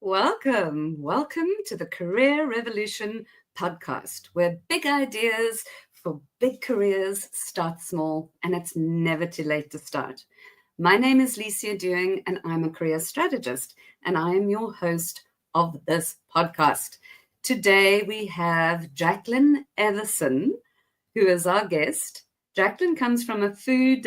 Welcome to the Career Revolution podcast, where big ideas for big careers start small, and it's never too late to start. My name is Licia Dewing, and I'm a career strategist, and I am your host of this podcast. Today we have Jaclyn Everson, who is our guest. Jaclyn comes from a food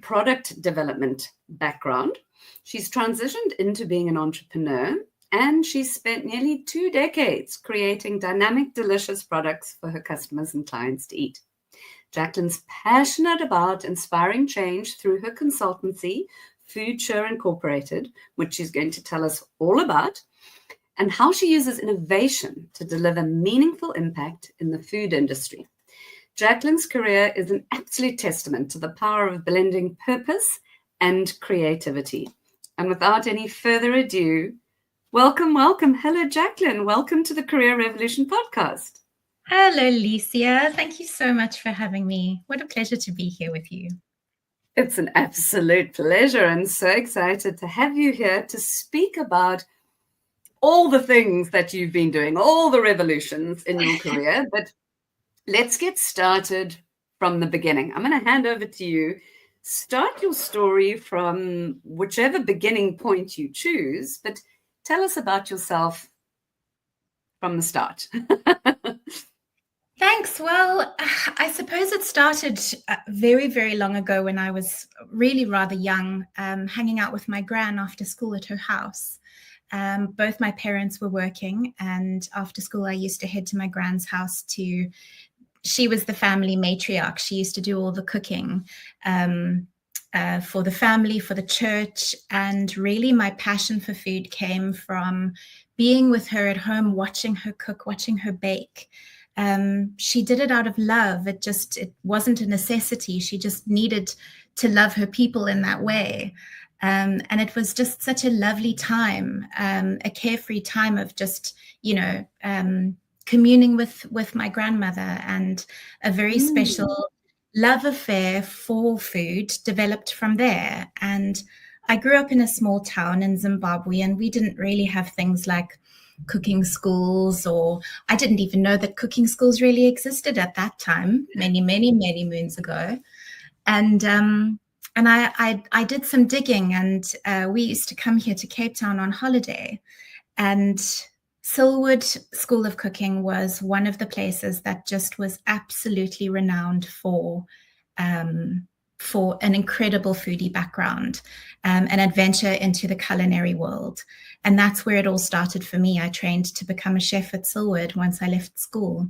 product development background. She's transitioned into being an entrepreneur, and she's spent nearly 2 decades creating dynamic, delicious products for her customers and clients to eat. Jaclyn's passionate about inspiring change through her consultancy, Future Incorporated, which she's going to tell us all about, and how she uses innovation to deliver meaningful impact in the food industry. Jaclyn's career is an absolute testament to the power of blending purpose and creativity. And without any further ado, welcome. Hello, Jaclyn. Welcome to the Career Revolution podcast. Hello, Licia. Thank you so much for having me. What a pleasure to be here with you. It's an absolute pleasure, and so excited to have you here to speak about all the things that you've been doing, all the revolutions in your career. But let's get started from the beginning. I'm going to hand over to you. Start your story from whichever beginning point you choose, but tell us about yourself from the start. Thanks. Well, I suppose it started very, very long ago when I was really rather young, hanging out with my gran after school at her house. Both my parents were working, and after school I used to head to my gran's house she was the family matriarch. She used to do all the cooking for the family, for the church. And really my passion for food came from being with her at home, watching her cook, watching her bake. She did it out of love. It wasn't a necessity. She just needed to love her people in that way. And it was just such a lovely time, a carefree time of just, communing with my grandmother, and a very special love affair for food developed from there. And I grew up in a small town in Zimbabwe, and we didn't really have things like cooking schools, or I didn't even know that cooking schools really existed at that time, many moons ago. And I did some digging, and we used to come here to Cape Town on holiday, and Silwood School of Cooking was one of the places that just was absolutely renowned for an incredible foodie background, an adventure into the culinary world. And that's where it all started for me. I trained to become a chef at Silwood once I left school.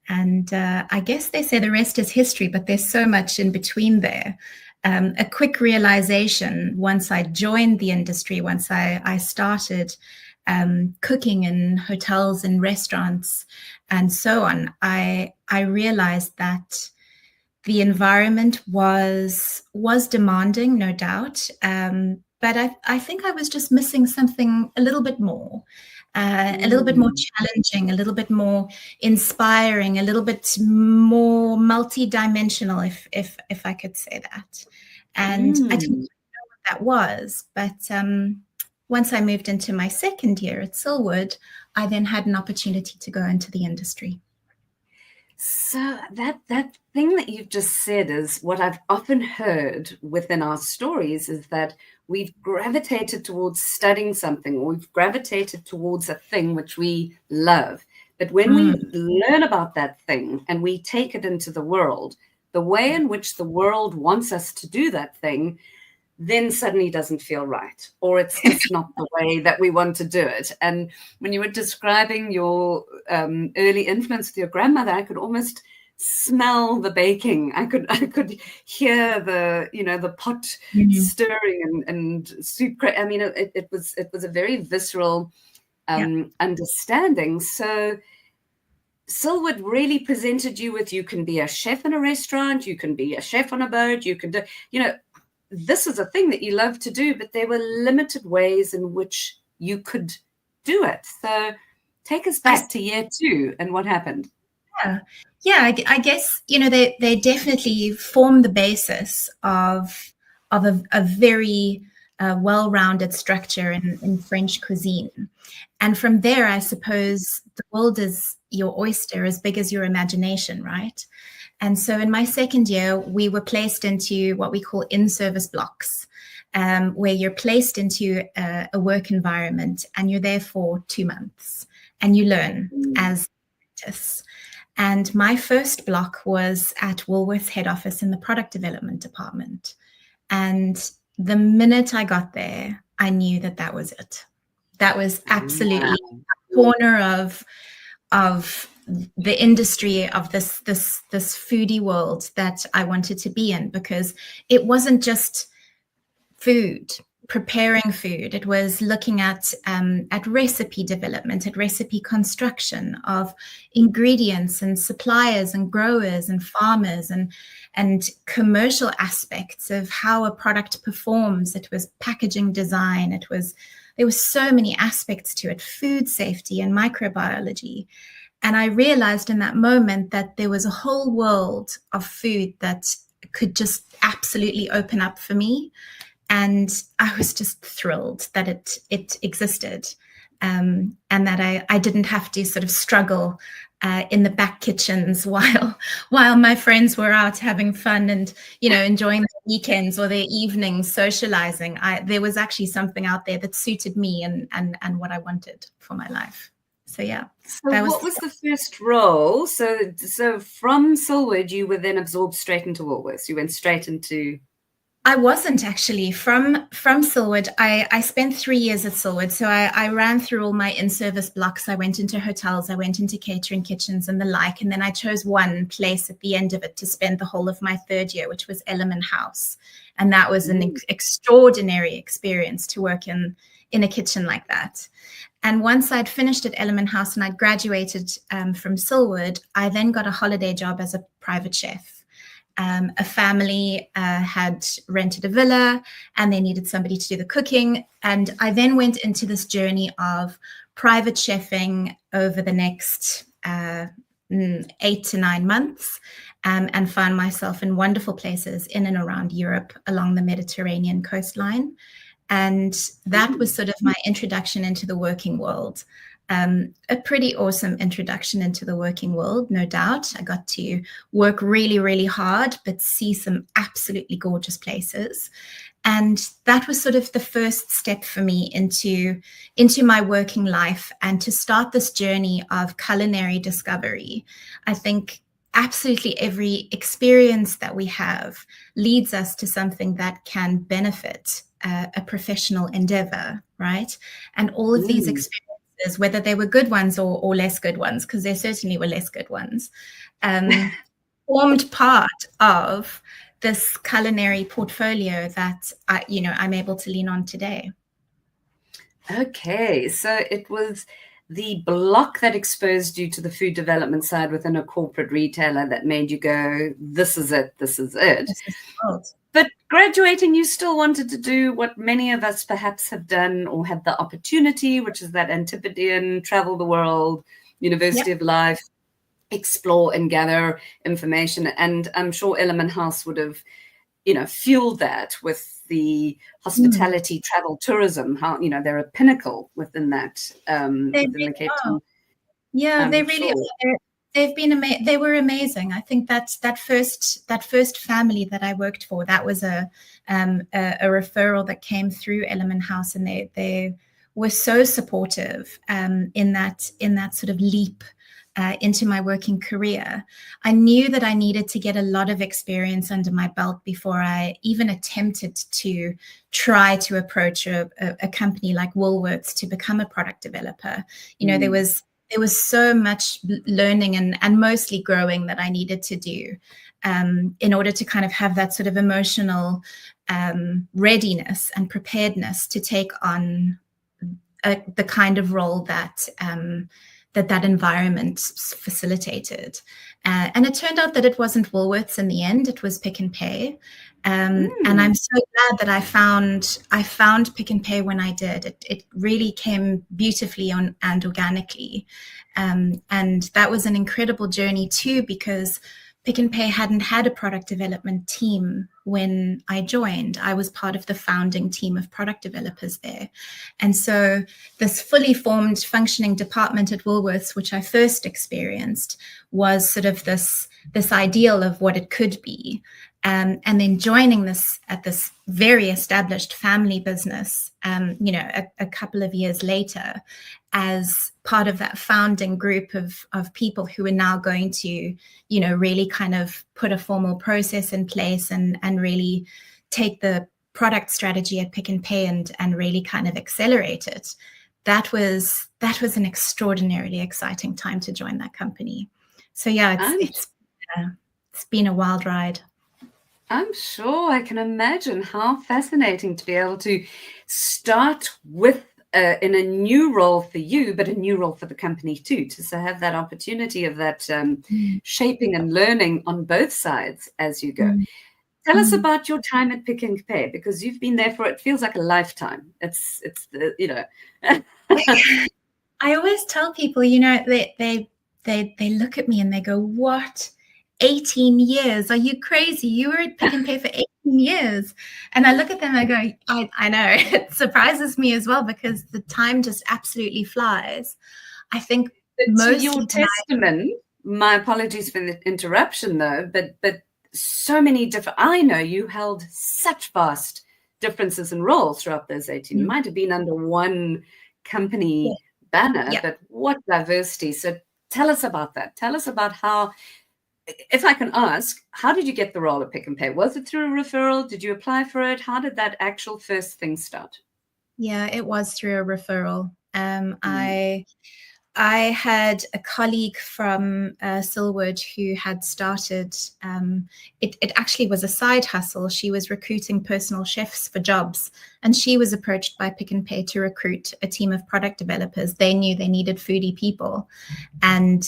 And I guess they say the rest is history, but there's so much in between there. A quick realization once I joined the industry, once I started cooking in hotels and restaurants and so on, I realized that the environment was demanding, no doubt, but I think I was just missing something a little bit more, a little bit more challenging, a little bit more inspiring, a little bit more multi-dimensional, if I could say that. And I didn't know what that was, but once I moved into my second year at Silwood, I then had an opportunity to go into the industry. So that thing that you've just said is what I've often heard within our stories, is that we've gravitated towards studying something, or we've gravitated towards a thing which we love. But when we learn about that thing and we take it into the world, the way in which the world wants us to do that thing then suddenly doesn't feel right, or it's just not the way that we want to do it. And when you were describing your early influence with your grandmother, I could almost smell the baking. I could hear the pot stirring and soup. I mean, it was a very visceral understanding. So Silwood really presented you with, you can be a chef in a restaurant, you can be a chef on a boat, you can do, this is a thing that you love to do, but there were limited ways in which you could do it. So take us back to year 2 and what happened. Yeah, I guess, they definitely form the basis of a very well-rounded structure in French cuisine. And from there, I suppose the world is your oyster, as big as your imagination, right? And so in my second year, we were placed into what we call in-service blocks, where you're placed into a work environment and you're there for 2 months and you learn as apprentice. And my first block was at Woolworths head office in the product development department. And the minute I got there, I knew that that was it. That was absolutely a corner of the industry of this foodie world that I wanted to be in, because it wasn't just food, preparing food. It was looking at recipe development, at recipe construction of ingredients and suppliers and growers and farmers and commercial aspects of how a product performs. It was packaging design. There were so many aspects to it, food safety and microbiology. And I realized in that moment that there was a whole world of food that could just absolutely open up for me. And I was just thrilled that it existed, and that I didn't have to sort of struggle in the back kitchens while my friends were out having fun and, enjoying their weekends or their evenings socializing. There was actually something out there that suited me and what I wanted for my life. So yeah. So what was the first role? So from Silwood, you were then absorbed straight into Woolworths. You went straight into... I wasn't actually. From Silwood, I spent 3 years at Silwood. So I ran through all my in-service blocks. I went into hotels, I went into catering kitchens and the like. And then I chose one place at the end of it to spend the whole of my third year, which was Element House. And that was an extraordinary experience to work in a kitchen like that. And once I'd finished at Element House and I'd graduated from Silwood, I then got a holiday job as a private chef. A family had rented a villa and they needed somebody to do the cooking. And I then went into this journey of private chefing over the next 8 to 9 months, and found myself in wonderful places in and around Europe along the Mediterranean coastline. And that was sort of my introduction into the working world. A pretty awesome introduction into the working world, no doubt. I got to work really, really hard, but see some absolutely gorgeous places. And that was sort of the first step for me into my working life and to start this journey of culinary discovery. I think absolutely every experience that we have leads us to something that can benefit a professional endeavor, right? And all of these experiences, whether they were good ones or less good ones, because there certainly were less good ones, formed part of this culinary portfolio that I'm able to lean on today. Okay, so it was the block that exposed you to the food development side within a corporate retailer that made you go, this is it, this is it. But graduating, you still wanted to do what many of us perhaps have done or had the opportunity, which is that Antipodean, travel the world, University of Life, explore and gather information. And I'm sure Element House would have, fueled that with the hospitality, travel, tourism, how, they're a pinnacle within that, within the Cape Town. Yeah, they really are. They've been they were amazing. I think that first family that I worked for, that was a referral that came through Element House, and they were so supportive in that sort of leap into my working career. I knew that I needed to get a lot of experience under my belt before I even attempted to try to approach a company like Woolworths to become a product developer. There was so much learning and mostly growing that I needed to do in order to kind of have that sort of emotional readiness and preparedness to take on the kind of role that that environment facilitated. And it turned out that it wasn't Woolworths in the end, it was Pick n Pay. And I'm so glad that I found Pick n Pay when I did. It really came beautifully and organically. And that was an incredible journey too, because Pick n Pay hadn't had a product development team when I joined. I was part of the founding team of product developers there. And so this fully formed functioning department at Woolworths, which I first experienced, was sort of this ideal of what it could be. And then joining this at this very established family business, a couple of years later, as part of that founding group of people who are now going to, really kind of put a formal process in place and really take the product strategy at Pick n Pay and really kind of accelerate it. That was an extraordinarily exciting time to join that company. So yeah, it's been a wild ride. I'm sure. I can imagine how fascinating to be able to start with in a new role for you, but a new role for the company too, to have that opportunity of that shaping and learning on both sides as you go. Tell us about your time at Pick n Pay, because you've been there for, it feels like a lifetime. It's I always tell people, they look at me and they go, "What? 18 years? Are you crazy? You were at Pick n Pay for 18 years." And I look at them and I go, I know. It surprises me as well, because the time just absolutely flies. I think to your testament, my apologies for the interruption though, but so many different, I know you held such vast differences in roles throughout those 18. It might have been under one company banner, but what diversity. So tell us about that. Tell us about how, if I can ask, how did you get the role at Pick n Pay? Was it through a referral? Did you apply for it? How did that actual first thing start? Yeah, it was through a referral. I had a colleague from Silwood who had started, it actually was a side hustle. She was recruiting personal chefs for jobs, and she was approached by Pick n Pay to recruit a team of product developers. They knew they needed foodie people, and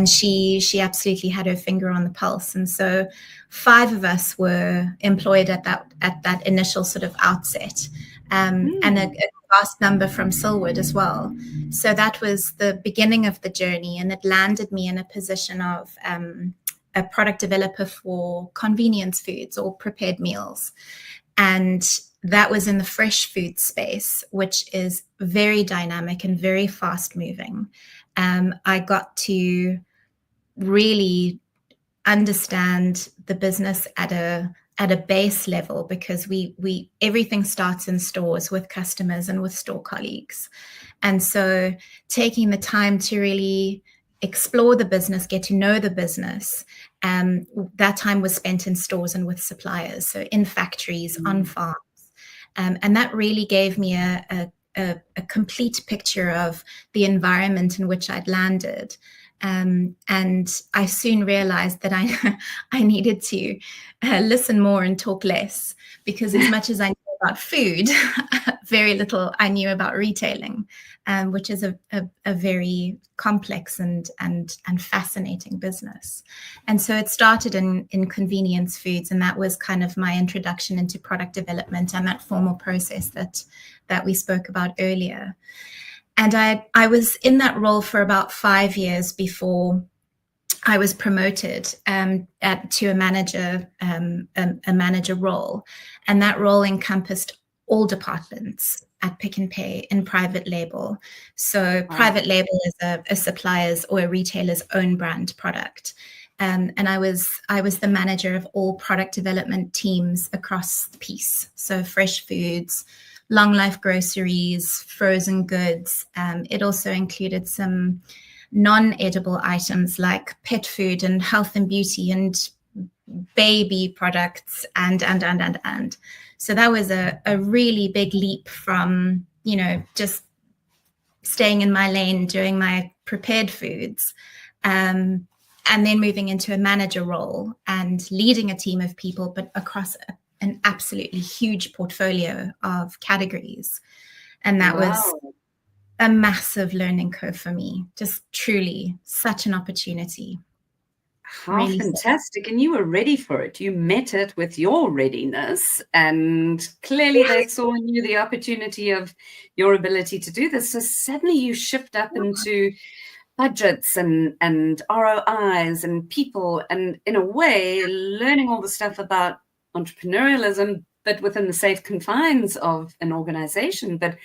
she absolutely had her finger on the pulse. And so 5 of us were employed at that initial sort of outset, and a vast number from Silwood as well. So that was the beginning of the journey, and it landed me in a position of a product developer for convenience foods or prepared meals. And that was in the fresh food space, which is very dynamic and very fast moving. I got to really understand the business at a base level, because we everything starts in stores with customers and with store colleagues. And so taking the time to really explore the business, get to know the business, that time was spent in stores and with suppliers, so in factories, on farms. And that really gave me a complete picture of the environment in which I'd landed. And I soon realized that I needed to listen more and talk less, because as much as I knew about food, very little I knew about retailing, which is a very complex and fascinating business. And so it started in convenience foods, and that was kind of my introduction into product development and that formal process that we spoke about earlier. And I was in that role for about 5 years before I was promoted to a manager role. And that role encompassed all departments at Pick n Pay in private label. So private label is a supplier's or a retailer's own brand product. And I was the manager of all product development teams across the piece. So fresh foods, long life groceries, frozen goods. It also included some non-edible items like pet food and health and beauty and baby products and. So that was a really big leap from, just staying in my lane doing my prepared foods, and then moving into a manager role and leading a team of people, but across an absolutely huge portfolio of categories. And that was a massive learning curve for me. Just truly such an opportunity. How really fantastic. And you were ready for it. You met it with your readiness, and clearly they saw in you the opportunity of your ability to do this. So suddenly you shift up into budgets and ROIs and people, and in a way learning all the stuff about entrepreneurialism, but within the safe confines of an organization. But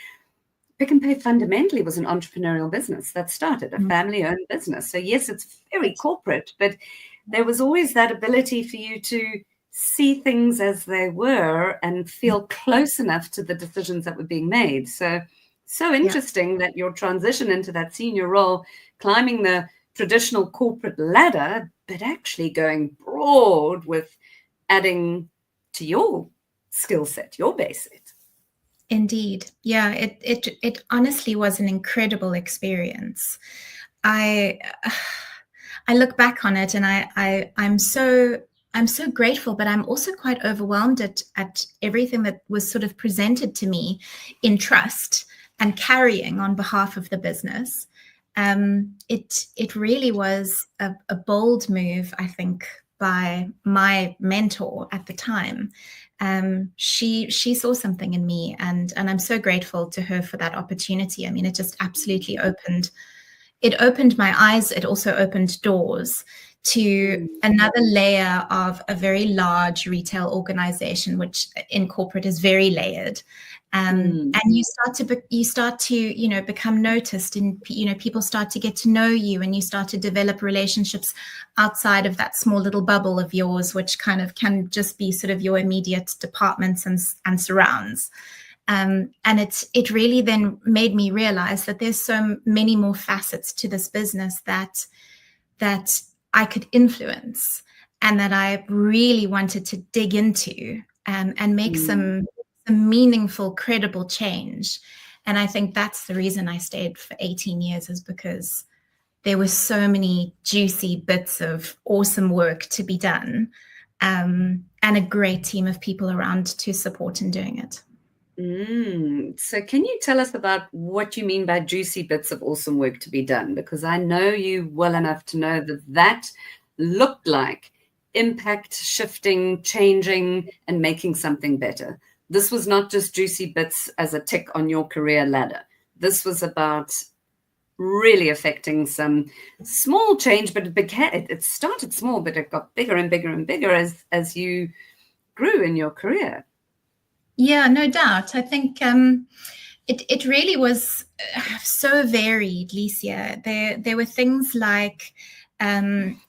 Pick n Pay fundamentally was an entrepreneurial business that started, a family-owned business. So yes, it's very corporate, but there was always that ability for you to see things as they were and feel close enough to the decisions that were being made. So interesting that your transition into that senior role, climbing the traditional corporate ladder, but actually going broad with adding to your skill set, your base set. Indeed. Yeah, it honestly was an incredible experience. I look back on it and I'm so grateful, but I'm also quite overwhelmed at everything that was sort of presented to me in trust and carrying on behalf of the business. It really was a bold move, I think, by my mentor at the time. She saw something in me, and I'm so grateful to her for that opportunity. I mean, it just absolutely opened my eyes. It also opened doors to another layer of a very large retail organization, which in corporate is very layered. And you start to become noticed, and people start to get to know you, and you start to develop relationships outside of that small little bubble of yours, which kind of can just be sort of your immediate departments and surrounds. And it really then made me realize that there's so many more facets to this business that I could influence, and that I really wanted to dig into and make some meaningful, credible change. And I think that's the reason I stayed for 18 years, is because there were so many juicy bits of awesome work to be done, and a great team of people around to support in doing it. So can you tell us about what you mean by juicy bits of awesome work to be done? Because I know you well enough to know that looked like impact, shifting, changing, and making something better. This was not just juicy bits as a tick on your career ladder. This was about really affecting some small change, but it started small, but it got bigger and bigger and bigger as you grew in your career. Yeah, no doubt. I think it really was so varied, Licia. There were things like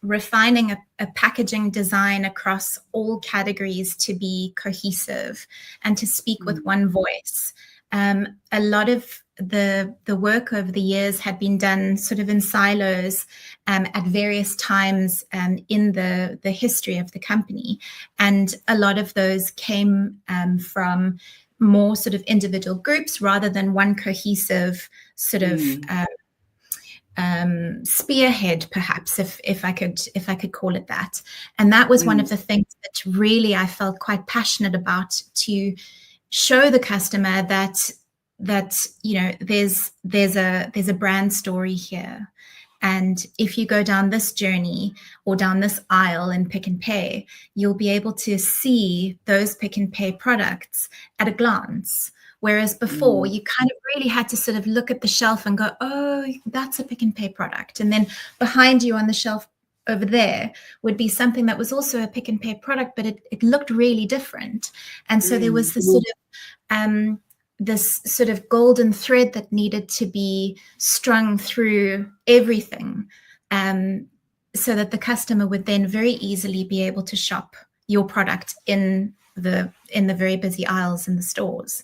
refining a packaging design across all categories to be cohesive and to speak with one voice. A lot of the work over the years had been done sort of in silos at various times in the history of the company. And a lot of those came from more sort of individual groups rather than one cohesive sort of spearhead, perhaps, if I could call it that. And that was one of the things that really I felt quite passionate about, to show the customer that there's a brand story here. And if you go down this journey or down this aisle in Pick n Pay, you'll be able to see those Pick n Pay products at a glance. Whereas before, you kind of really had to sort of look at the shelf and go, oh, that's a Pick n Pay product. And then behind you on the shelf over there would be something that was also a Pick n Pay product, but it looked really different. And so there was this sort of golden thread that needed to be strung through everything, so that the customer would then very easily be able to shop your product in the very busy aisles in the stores.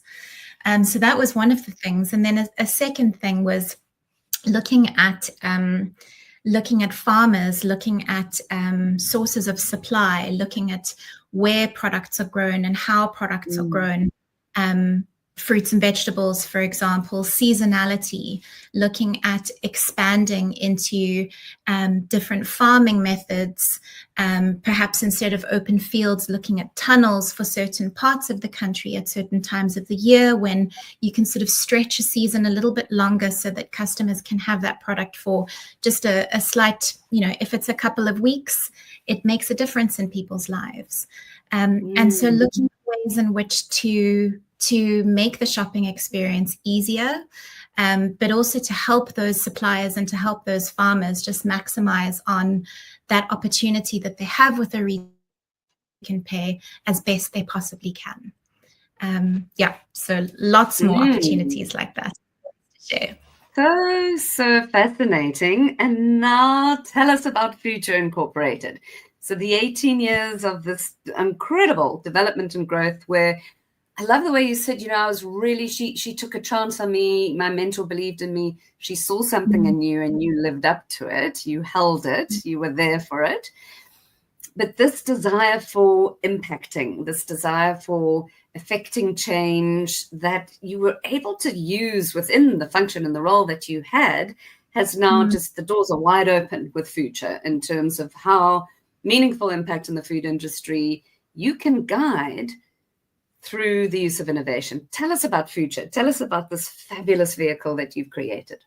So that was one of the things. And then a second thing was looking at farmers, looking at sources of supply, looking at where products are grown and how products are grown. Fruits and vegetables, for example, seasonality, looking at expanding into different farming methods, perhaps instead of open fields, looking at tunnels for certain parts of the country at certain times of the year, when you can sort of stretch a season a little bit longer so that customers can have that product for just a slight, if it's a couple of weeks, it makes a difference in people's lives. And so looking at ways in which to make the shopping experience easier, but also to help those suppliers and to help those farmers just maximize on that opportunity that they have with a retail can pay as best they possibly can. So lots more opportunities like that to share. So fascinating. And now tell us about Future Incorporated. So the 18 years of this incredible development and growth, where I love the way you said, I was really, she took a chance on me. My mentor believed in me. She saw something in you and you lived up to it. You held it. You were there for it. But this desire for impacting, this desire for affecting change that you were able to use within the function and the role that you had has now just, the doors are wide open with Future in terms of how meaningful impact in the food industry you can guide through the use of innovation. Tell us about Future. Tell us about this fabulous vehicle that you've created.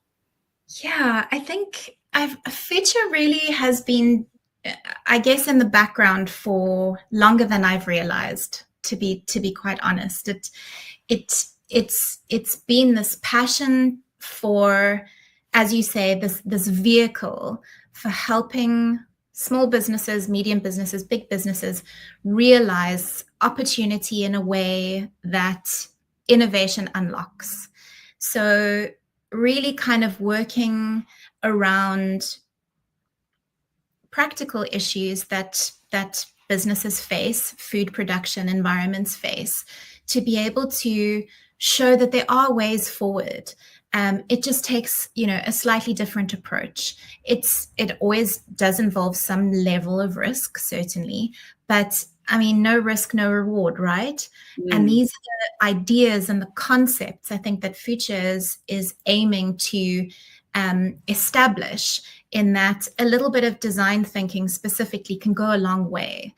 Yeah, I think Future really has been, I guess, in the background for longer than I've realized, to be quite honest. It's been this passion for, as you say, this vehicle for helping small businesses, medium businesses, big businesses realize opportunity in a way that innovation unlocks. So really kind of working around practical issues that businesses face, food production environments face, to be able to show that there are ways forward. It just takes, a slightly different approach. It always does involve some level of risk, certainly, but I mean, no risk, no reward, right? And these are the ideas and the concepts I think that Future is aiming to establish, in that a little bit of design thinking specifically can go a long way.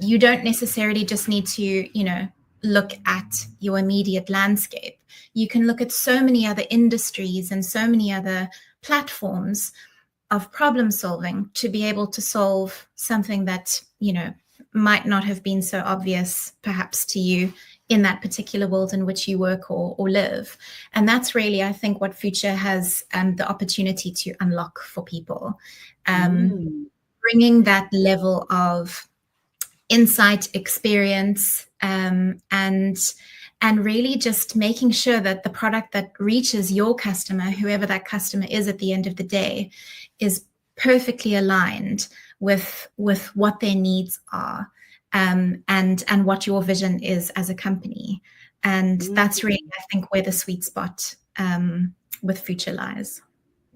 You don't necessarily just need to, look at your immediate landscape. You can look at so many other industries and so many other platforms of problem solving to be able to solve something that, might not have been so obvious perhaps to you in that particular world in which you work or live. And that's really, I think, what Future has the opportunity to unlock for people. Bringing that level of insight, experience, and really just making sure that the product that reaches your customer, whoever that customer is at the end of the day, is perfectly aligned with what their needs are, and what your vision is as a company. And that's really, I think, where the sweet spot with Future lies.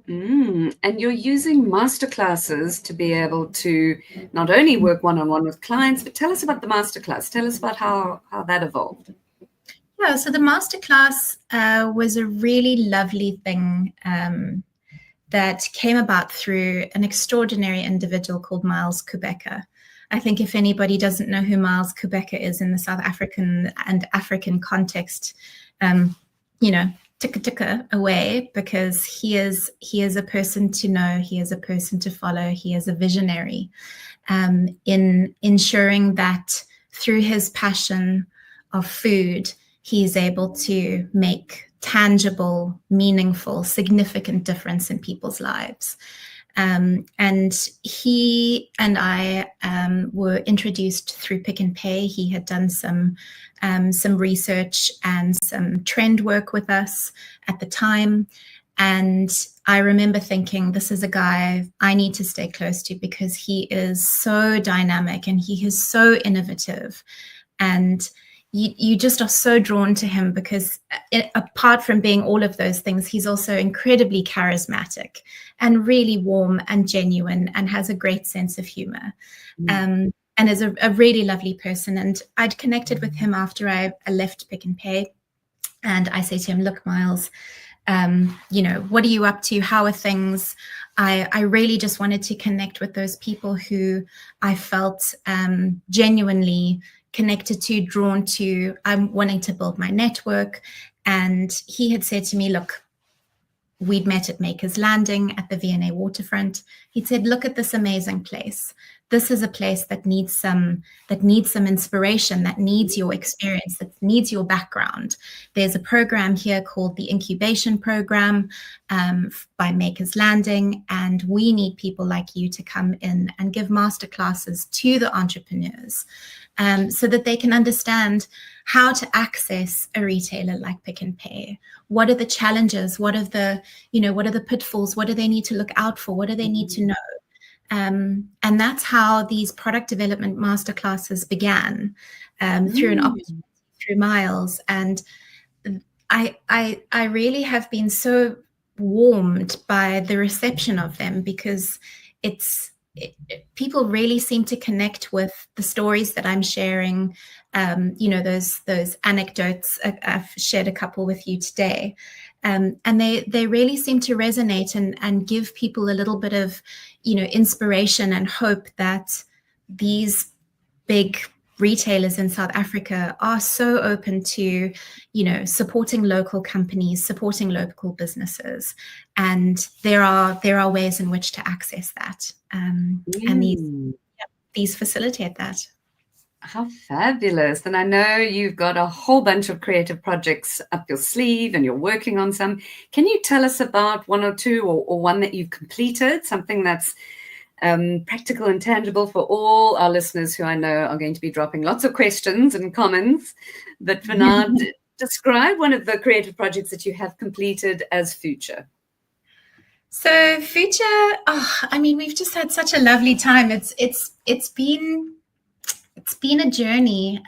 And you're using masterclasses to be able to not only work one-on-one with clients, but tell us about the masterclass. Tell us about how that evolved. Yeah, so the masterclass was a really lovely thing that came about through an extraordinary individual called Miles Kubeka. I think if anybody doesn't know who Miles Kubeka is in the South African and African context, ticka away, because he is a person to know, he is a person to follow, he is a visionary in ensuring that through his passion of food, he is able to make tangible, meaningful, significant difference in people's lives. And he and I were introduced through Pick and Pay. He had done some research and some trend work with us at the time. And I remember thinking, this is a guy I need to stay close to, because he is so dynamic and he is so innovative. And you just are so drawn to him because apart from being all of those things, he's also incredibly charismatic and really warm and genuine and has a great sense of humor, and is a really lovely person. And I'd connected with him after I left Pick and Pay. And I say to him, look, Miles, what are you up to? How are things? I really just wanted to connect with those people who I felt genuinely connected to, drawn to. I'm wanting to build my network. And he had said to me, look, we'd met at Maker's Landing at the V&A waterfront. He'd said, look at this amazing place. this is a place that needs some inspiration, that needs your experience, that needs your background. There's a program here called the Incubation Program by Makers Landing, and we need people like you to come in and give masterclasses to the entrepreneurs so that they can understand how to access a retailer like Pick n Pay. What are the challenges? What are the pitfalls? What do they need to look out for? What do they need to know? And that's how these product development masterclasses began, through an opportunity, through Miles. And I really have been so warmed by the reception of them, because people really seem to connect with the stories that I'm sharing. Those anecdotes, I've shared a couple with you today. And they really seem to resonate and give people a little bit of, inspiration and hope that these big retailers in South Africa are so open to, supporting local companies, supporting local businesses. And there are ways in which to access that. And these facilitate that. How fabulous. And I know you've got a whole bunch of creative projects up your sleeve and you're working on some. Can you tell us about one or two, or one that you've completed, something that's practical and tangible for all our listeners who I know are going to be dropping lots of questions and comments? But for now, describe one of the creative projects that you have completed as Future. So Future, we've just had such a lovely time. It's been a journey,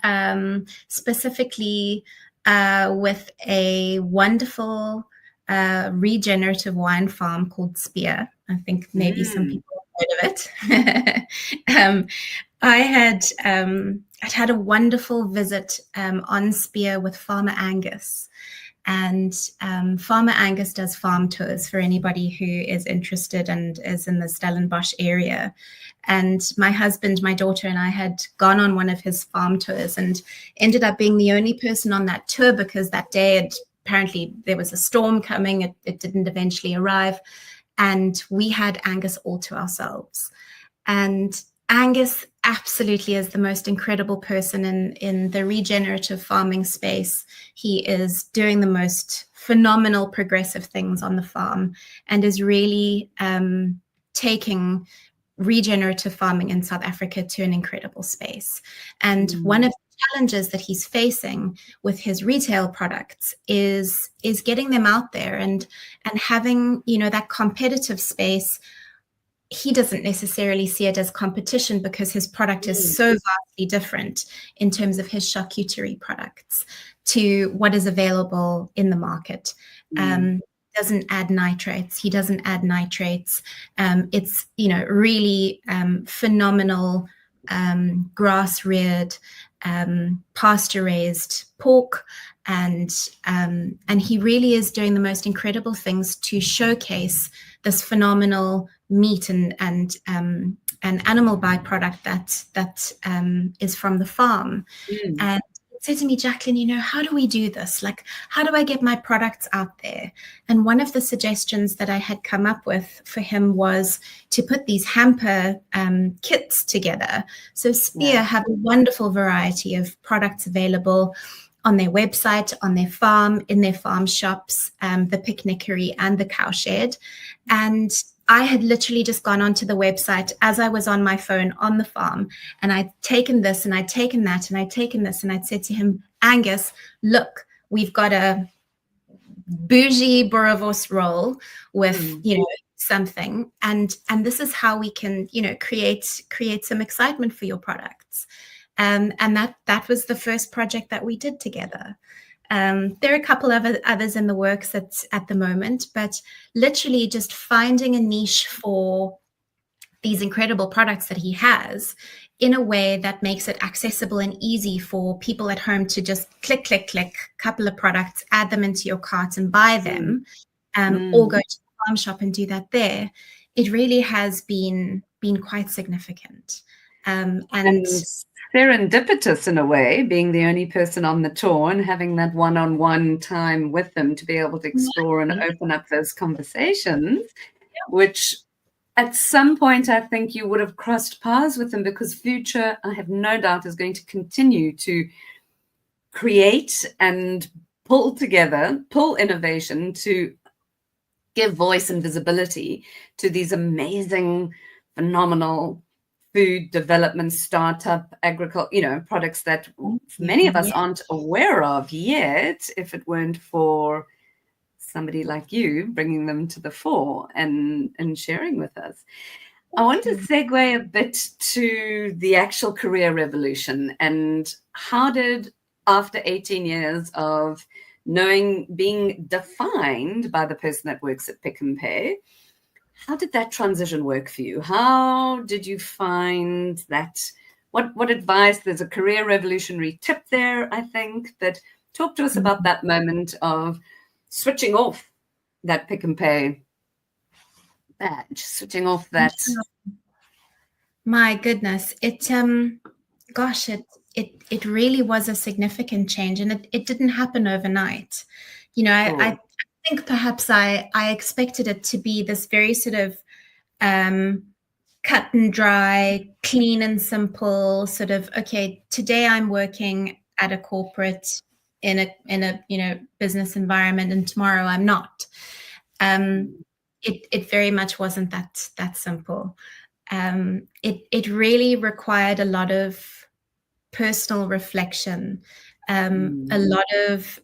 specifically with a wonderful regenerative wine farm called Spear. I think maybe some people have heard of it. I'd had a wonderful visit on Spear with Farmer Angus. And Farmer Angus does farm tours for anybody who is interested and is in the Stellenbosch area. And my husband, my daughter, and I had gone on one of his farm tours and ended up being the only person on that tour, because that day apparently there was a storm coming. It didn't eventually arrive. And we had Angus all to ourselves. And Angus absolutely is the most incredible person in the regenerative farming space. He is doing the most phenomenal progressive things on the farm, and is really taking regenerative farming in South Africa to an incredible space. And one of the challenges that he's facing with his retail products is getting them out there and having, that competitive space. He doesn't necessarily see it as competition, because his product is so vastly different in terms of his charcuterie products to what is available in the market. Doesn't add nitrates. He doesn't add nitrates. It's, really phenomenal grass-reared, pasture-raised pork. And he really is doing the most incredible things to showcase this phenomenal meat and animal byproduct that is from the farm. And he said to me, Jaclyn, how do we do this? Like, how do I get my products out there? And one of the suggestions that I had come up with for him was to put these hamper kits together. So Spear have a wonderful variety of products available on their website, on their farm, in their farm shops, the Picnickery and the Cowshed. And I had literally just gone onto the website as I was on my phone on the farm, and I'd taken this and I'd taken that and I'd taken this, and I'd said to him, Angus, look, we've got a bougie boerewors roll with, something, and this is how we can, create some excitement for your products. And that was the first project that we did together. There are a couple of others in the works at the moment, but literally just finding a niche for these incredible products that he has in a way that makes it accessible and easy for people at home to just click, couple of products, add them into your cart and buy them, or go to the farm shop and do that there. It really has been quite significant. And serendipitous in a way, being the only person on the tour and having that one-on-one time with them to be able to explore and open up those conversations, which at some point, I think you would have crossed paths with them, because Future, I have no doubt, is going to continue to create and pull innovation to give voice and visibility to these amazing, phenomenal food development, startup, agriculture, products that many of us aren't aware of yet, if it weren't for somebody like you bringing them to the fore and sharing with us. I want to segue a bit to the actual career revolution, and how did, after 18 years of being defined by the person that works at Pick and Pay, how did that transition work for you? How did you find that? What advice? There's a career revolutionary tip there, I think, but talk to us about that moment of switching off that Pick and Pay badge, switching off that. My goodness, it really was a significant change, and it didn't happen overnight. I think perhaps I expected it to be this very sort of cut and dry, clean and simple sort of, okay, today I'm working at a corporate in a business environment, and tomorrow I'm not. It very much wasn't that simple. It really required a lot of personal reflection, a lot of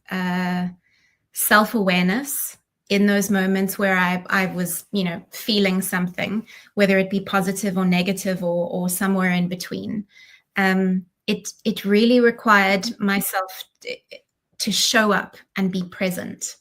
self-awareness in those moments where I was, feeling something, whether it be positive or negative or somewhere in between. It really required myself to show up and be present,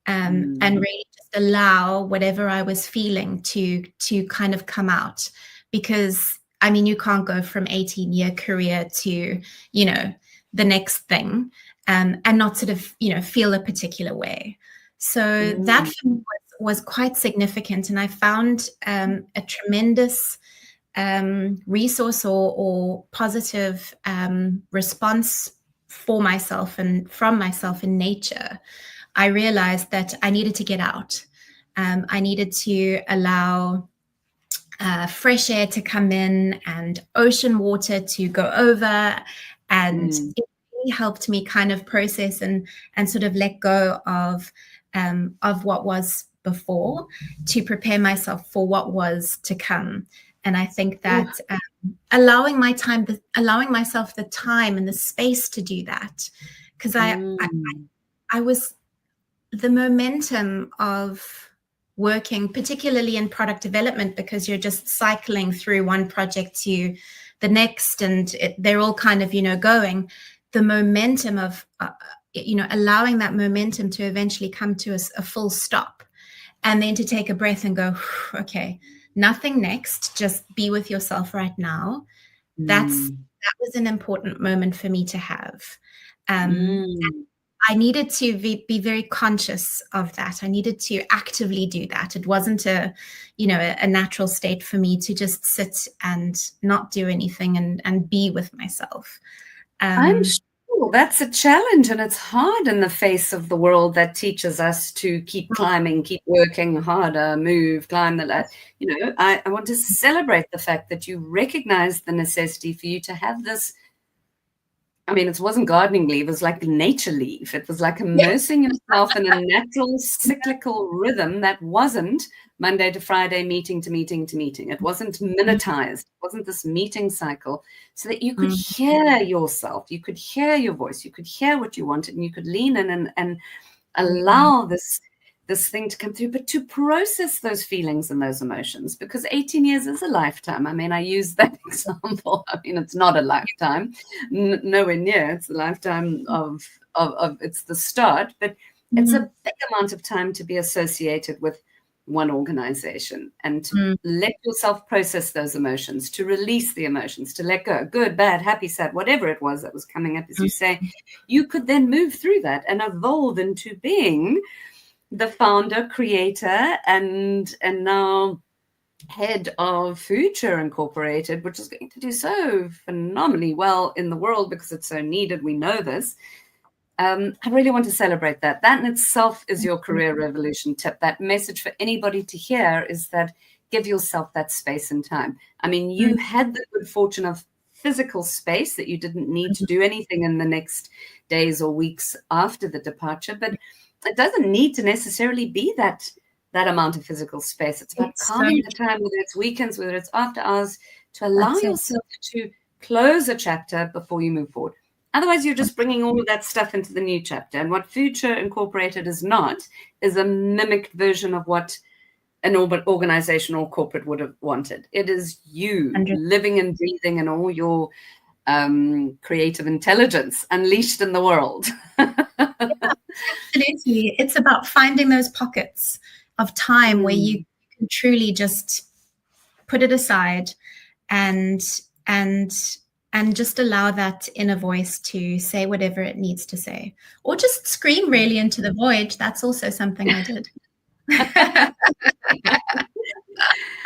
and really just allow whatever I was feeling to kind of come out. Because you can't go from 18-year career to, the next thing, and not sort of, feel a particular way. So that for me was quite significant. And I found a tremendous resource or positive response for myself and from myself in nature. I realized that I needed to get out. I needed to allow fresh air to come in and ocean water to go over, and it really helped me kind of process and sort of let go of what was before, to prepare myself for what was to come. And I think that allowing myself the time and the space to do that, because I was, the momentum of working, particularly in product development, because you're just cycling through one project to the next, and they're all kind of, going. The momentum of, allowing that momentum to eventually come to a full stop, and then to take a breath and go, okay, nothing next, just be with yourself right now. That was an important moment for me to have. I needed to be very conscious of that. I needed to actively do that. It wasn't a natural state for me to just sit and not do anything and be with myself. I'm sure that's a challenge, and it's hard in the face of the world that teaches us to keep climbing, keep working harder, move, climb the ladder. I want to celebrate the fact that you recognize the necessity for you to have this. It wasn't gardening leave, it was like nature leave. It was like immersing yourself in a natural cyclical rhythm that wasn't Monday to Friday, meeting to meeting to meeting. It wasn't minutized. It wasn't this meeting cycle, so that you could hear yourself, you could hear your voice, you could hear what you wanted, and you could lean in and allow this thing to come through, but to process those feelings and those emotions, because 18 years is a lifetime. I use that example. It's not a lifetime, nowhere near. It's a lifetime of it's the start, but it's a big amount of time to be associated with one organization, and to let yourself process those emotions, to release the emotions, to let go, good, bad, happy, sad, whatever it was that was coming up, as you say. You could then move through that and evolve into being the founder, creator, and now head of Future Incorporated, which is going to do so phenomenally well in the world because it's so needed. We know this. I really want to celebrate that. That in itself is your career revolution tip. That message for anybody to hear is that give yourself that space and time. I mean, you had the good fortune of physical space that you didn't need to do anything in the next days or weeks after the departure, but it doesn't need to necessarily be that amount of physical space. It's about carving the time, whether it's weekends, whether it's after hours, to allow yourself to close a chapter before you move forward. Otherwise, you're just bringing all of that stuff into the new chapter. And what Future Incorporated is not is a mimicked version of what an organization or corporate would have wanted. It is you living and breathing and all your creative intelligence unleashed in the world. Absolutely. It's about finding those pockets of time where you can truly just put it aside and just allow that inner voice to say whatever it needs to say, or just scream really into the void. That's also something I did.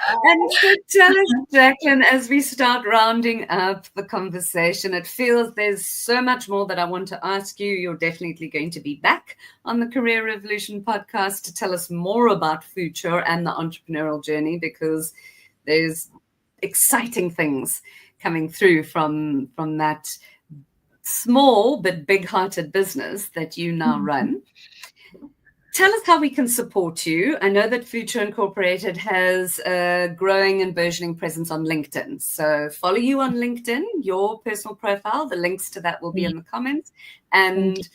And so tell us, Jaclyn, as we start rounding up the conversation, it feels there's so much more that I want to ask you. You're definitely going to be back on the Career Revolution podcast to tell us more about Future and the entrepreneurial journey, because there's exciting things coming through from that small but big-hearted business that you now run. Tell us how we can support you. I know that Future Incorporated has a growing and burgeoning presence on LinkedIn. So follow you on LinkedIn, your personal profile. The links to that will be in the comments. And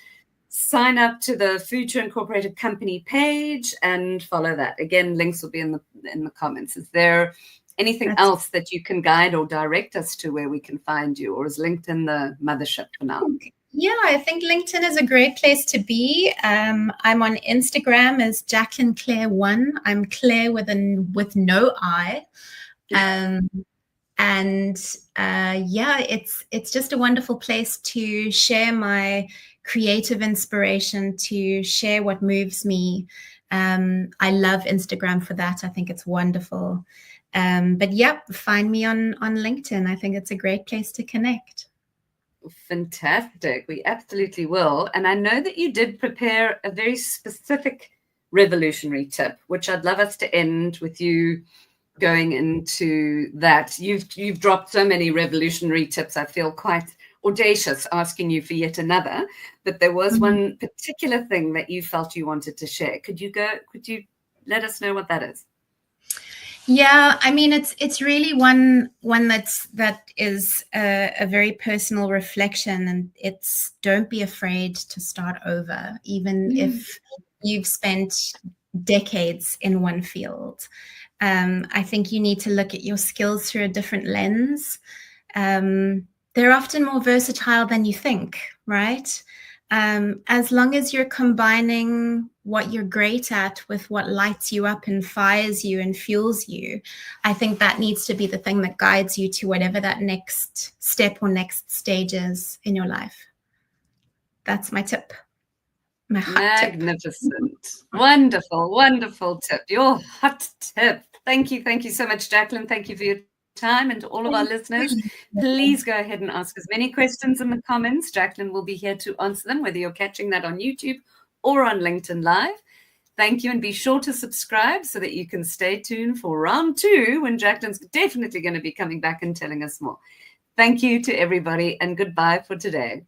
sign up to the Future Incorporated company page and follow that. Again, links will be in the comments. Is there anything else that you can guide or direct us to where we can find you? Or is LinkedIn the mothership for now? Yeah, I think LinkedIn is a great place to be. I'm on Instagram as JACLYN Clare 1. I'm Claire with no I. Yeah, it's just a wonderful place to share my creative inspiration, to share what moves me. I love Instagram for that. I think it's wonderful. But yeah, find me on LinkedIn. I think it's a great place to connect. Fantastic. We absolutely will. And I know that you did prepare a very specific revolutionary tip, which I'd love us to end with you going into that. You've dropped so many revolutionary tips. I feel quite audacious asking you for yet another, but there was one particular thing that you felt you wanted to share. Could you let us know what that is? Yeah, I mean, it's really one that is a very personal reflection, and it's don't be afraid to start over, even if you've spent decades in one field. I think you need to look at your skills through a different lens. They're often more versatile than you think, right? As long as you're combining what you're great at with what lights you up and fires you and fuels you, I think that needs to be the thing that guides you to whatever that next step or next stage is in your life. That's my tip. My hot Magnificent. Tip. Wonderful tip. Your hot tip. Thank you so much, Jaclyn. Thank you for your time. And to all of our listeners, please go ahead and ask as many questions in the comments. Jaclyn will be here to answer them, whether you're catching that on YouTube or on LinkedIn Live. Thank you, and be sure to subscribe so that you can stay tuned for round 2, when Jaclyn's definitely going to be coming back and telling us more. Thank you to everybody, and goodbye for today.